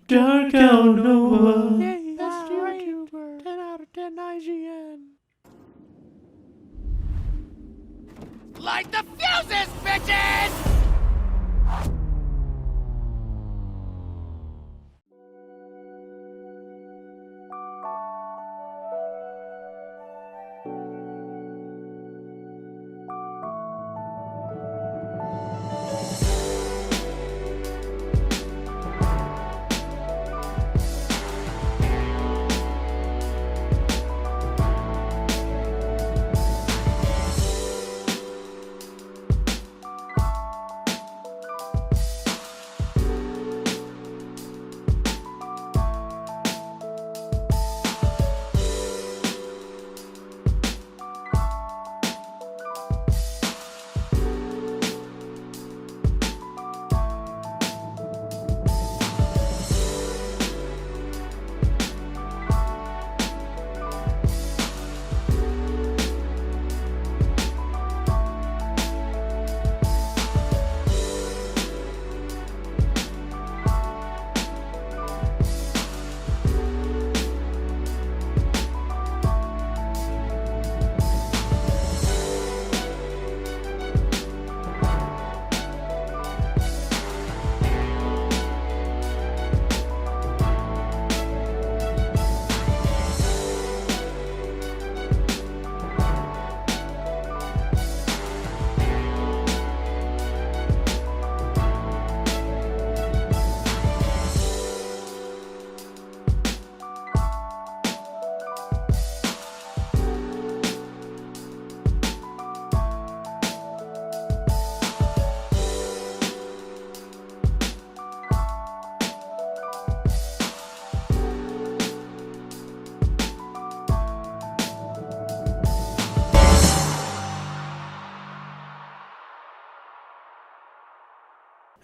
Dark out Nova. Yay, best YouTuber. 10 out of 10 IGN. Light the fuses, bitches!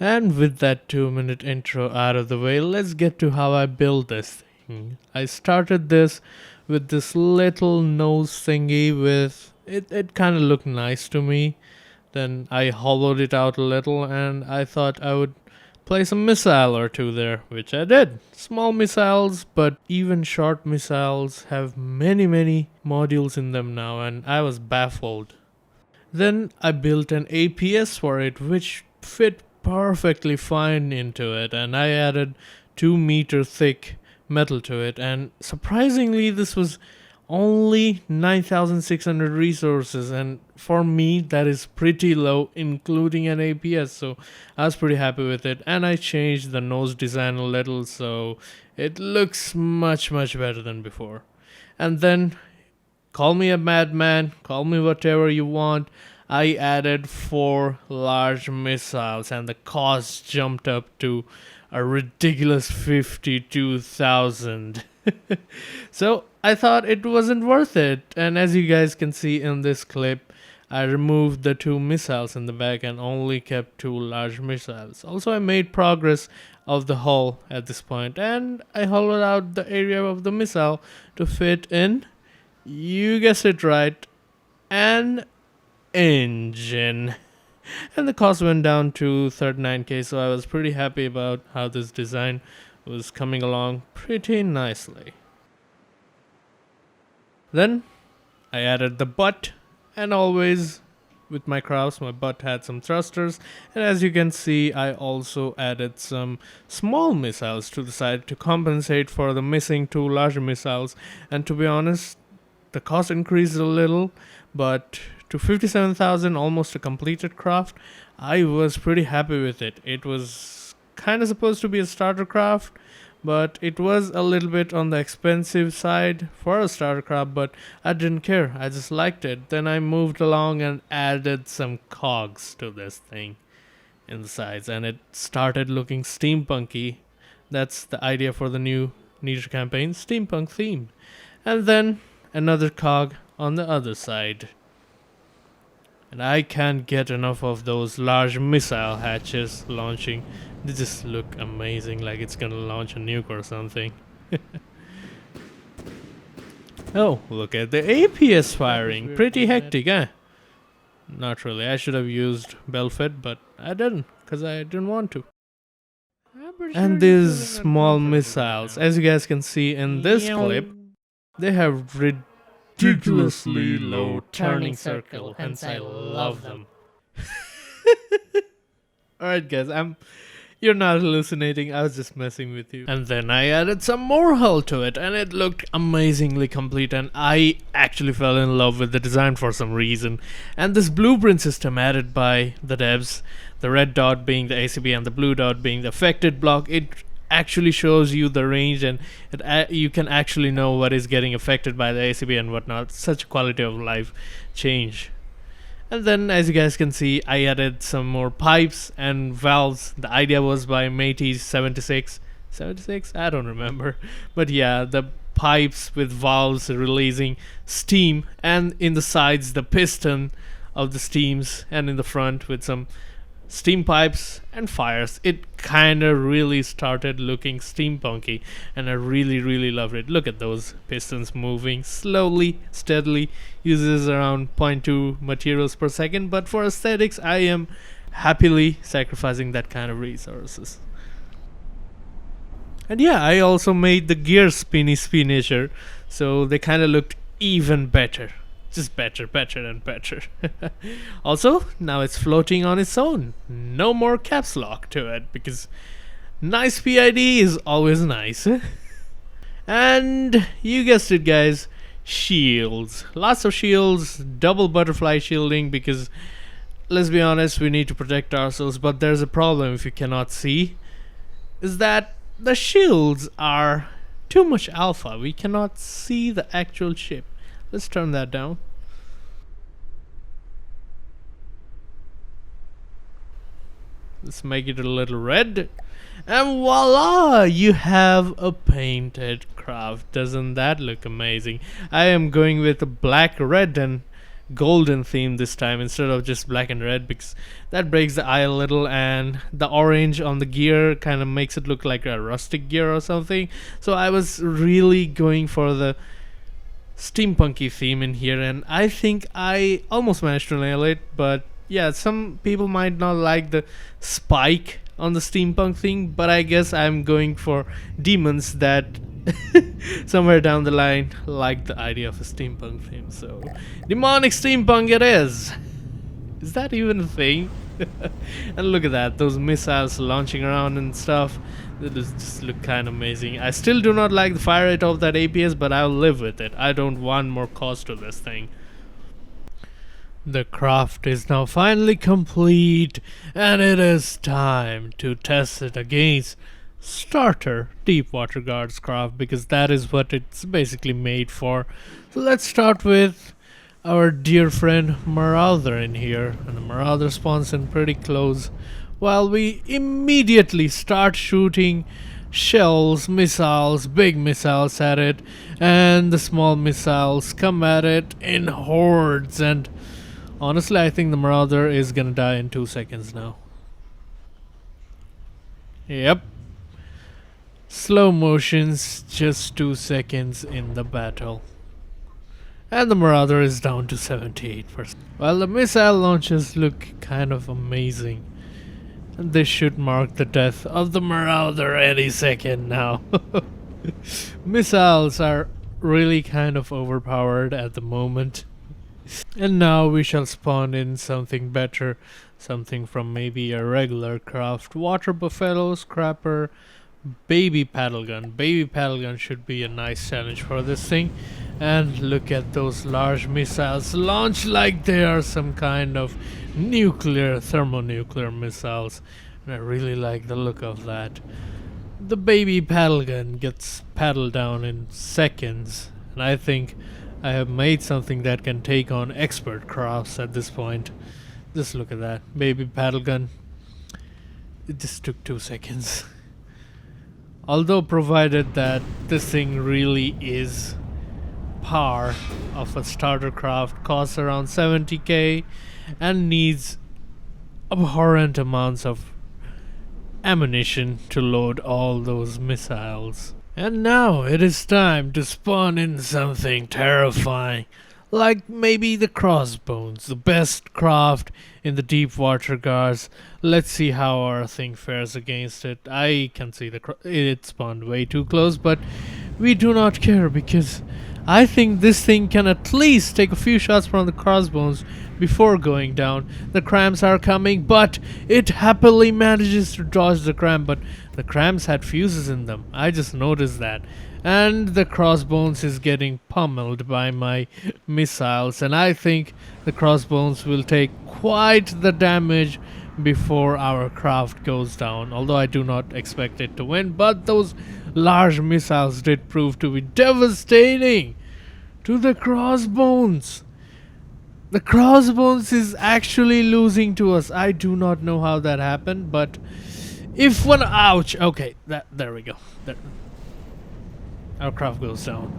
And with that 2-minute intro out of the way, let's get to how I built this thing. I started this with this little nose thingy with it kind of looked nice to me. Then I hollowed it out a little and I thought I would place a missile or two there, which I did. Small missiles, but even short missiles have many modules in them now, and I was baffled. Then I built an APS for it, which fit perfectly fine into it, and I added 2-meter thick metal to it, and surprisingly this was only 9,600 resources, and for me that is pretty low including an APS, so I was pretty happy with it. And I changed the nose design a little so it looks much better than before. And then, call me a madman, call me whatever you want, I added 4 large missiles and the cost jumped up to a ridiculous 52,000. So I thought it wasn't worth it, and as you guys can see in this clip, I removed the 2 missiles in the back and only kept 2 large missiles. Also, I made progress of the hull at this point, and I hollowed out the area of the missile to fit in, you guessed it right, an engine. And the cost went down to 39k, so I was pretty happy about how this design was coming along pretty nicely. Then I added the butt, and always with my Kraus, my butt had some thrusters, and as you can see I also added some small missiles to the side to compensate for the missing 2 larger missiles. And to be honest, the cost increased a little, but to 57,000, almost a completed craft, I was pretty happy with it. It was kind of supposed to be a starter craft, but it was a little bit on the expensive side for a starter craft, but I didn't care. I just liked it. Then I moved along and added some cogs to this thing in the sides, and it started looking steampunky. That's the idea for the new Neter campaign, steampunk theme. And then another cog on the other side. And I can't get enough of those large missile hatches launching. They just look amazing, like it's gonna launch a nuke or something. Oh, look at the APS firing. Pretty hectic, eh? Not really. I should have used Belfit, but I didn't, because I didn't want to. I'm And these small missiles, as you guys can see in this clip, they have ridiculously low turning circle, hence I love them. Alright guys, you're not hallucinating, I was just messing with you. And then I added some more hull to it and it looked amazingly complete, and I actually fell in love with the design for some reason. And this blueprint system added by the devs, the red dot being the ACB and the blue dot being the affected block, it actually shows you the range, and you can actually know what is getting affected by the ACB and whatnot. Such a quality of life change. And then, as you guys can see, I added some more pipes and valves. The idea was by Mateys 76. 76? I don't remember. But yeah, the pipes with valves releasing steam, and in the sides the piston of the steams, and in the front with some steam pipes and fires. It kinda really started looking steampunky, and I really loved it. Look at those pistons moving slowly, steadily, uses around 0.2 materials per second, but for aesthetics I am happily sacrificing that kind of resources. And yeah, I also made the gears spinnier, so they kinda looked even better. Just better and better. Also, now it's floating on its own. No more caps lock to it, because nice PID is always nice. And you guessed it guys, shields. Lots of shields, double butterfly shielding, because let's be honest, we need to protect ourselves, but there's a problem if you cannot see, is that the shields are too much alpha. We cannot see the actual ship. Let's turn that down. Let's make it a little red. And voila! You have a painted craft. Doesn't that look amazing? I am going with a black, red and golden theme this time instead of just black and red, because that breaks the eye a little, and the orange on the gear kind of makes it look like a rustic gear or something. So I was really going for the steampunky theme in here, and I think I almost managed to nail it. But yeah, some people might not like the spike on the steampunk thing, but I guess I'm going for demons that somewhere down the line like the idea of a steampunk theme. So demonic steampunk it is. Is that even a thing? And look at that, those missiles launching around and stuff. They just look kind of amazing. I still do not like the fire rate of that APS, but I'll live with it. I don't want more cost to this thing. The craft is now finally complete, and it is time to test it against starter deep water guards craft, because that is what it's basically made for. So let's start with our dear friend Marauder in here, and the Marauder spawns in pretty close, while we immediately start shooting shells, missiles, big missiles at it, and the small missiles come at it in hordes. And honestly, I think the Marauder is gonna die in 2 seconds now. Yep. Slow motions, just 2 seconds in the battle. And the Marauder is down to 78%. Well, the missile launches look kind of amazing. And this should mark the death of the Marauder any second now. Missiles are really kind of overpowered at the moment. And now we shall spawn in something better. Something from maybe a regular craft. Water buffalo, scrapper, baby paddle gun. Baby paddle gun should be a nice challenge for this thing. And look at those large missiles launched like they are some kind of nuclear, thermonuclear missiles. And I really like the look of that. The baby paddle gun gets paddled down in seconds. And I think I have made something that can take on expert crafts at this point. Just look at that. Baby paddle gun. It just took 2 seconds. Although provided that this thing really is par of a starter craft, costs around 70k and needs abhorrent amounts of ammunition to load all those missiles. And now it is time to spawn in something terrifying, like maybe the Crossbones, the best craft in the deep water guards. Let's see how our thing fares against it. I can see it spawned way too close, but we do not care because I think this thing can at least take a few shots from the Crossbones before going down. The crams are coming, but it happily manages to dodge the cram, but the crams had fuses in them. I just noticed that. And the Crossbones is getting pummeled by my missiles, and I think the Crossbones will take quite the damage before our craft goes down, although I do not expect it to win. But those large missiles did prove to be devastating to the Crossbones. The Crossbones is actually losing to us. I do not know how that happened, but if one ouch, okay, there we go. Our craft goes down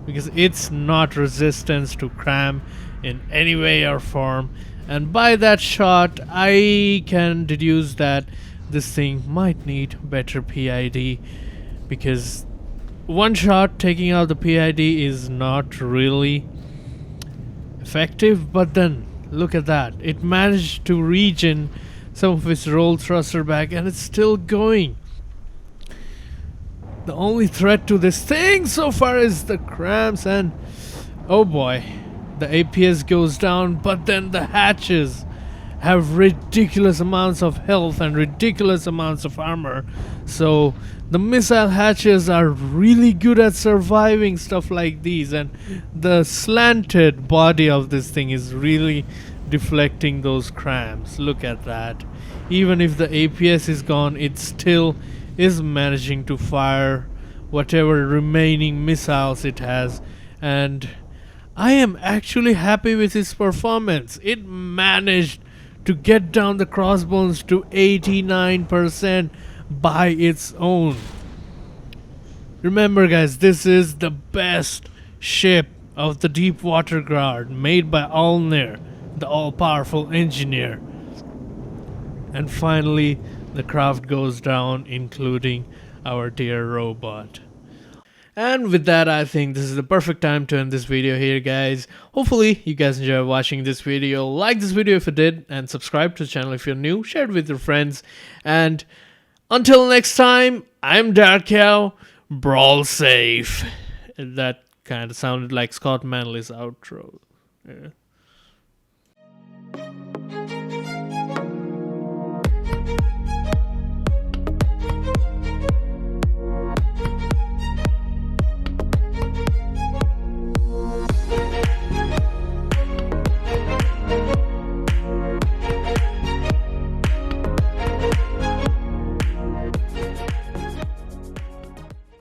because it's not resistance to cram in any way or form, and by that shot I can deduce that this thing might need better PID, because one shot taking out the PID is not really effective. But then look at that, it managed to regen some of its roll thruster back and it's still going. The only threat to this thing so far is the cramps, and oh boy, the APS goes down, but then the hatches have ridiculous amounts of health and ridiculous amounts of armor. So the missile hatches are really good at surviving stuff like these, and the slanted body of this thing is really deflecting those cramps. Look at that. Even if the APS is gone, it still is managing to fire whatever remaining missiles it has, and I am actually happy with its performance. It managed to get down the Crossbones to 89% by its own. Remember guys, this is the best ship of the deep water guard, made by Alnir, the all-powerful engineer. And finally the craft goes down, including our dear robot. And with that, I think this is the perfect time to end this video here, guys. Hopefully you guys enjoyed watching this video. Like this video if you did, and subscribe to the channel if you're new. Share it with your friends, and until next time, I'm Dark Cow. Brawl safe. That kind of sounded like Scott Manley's outro. Yeah.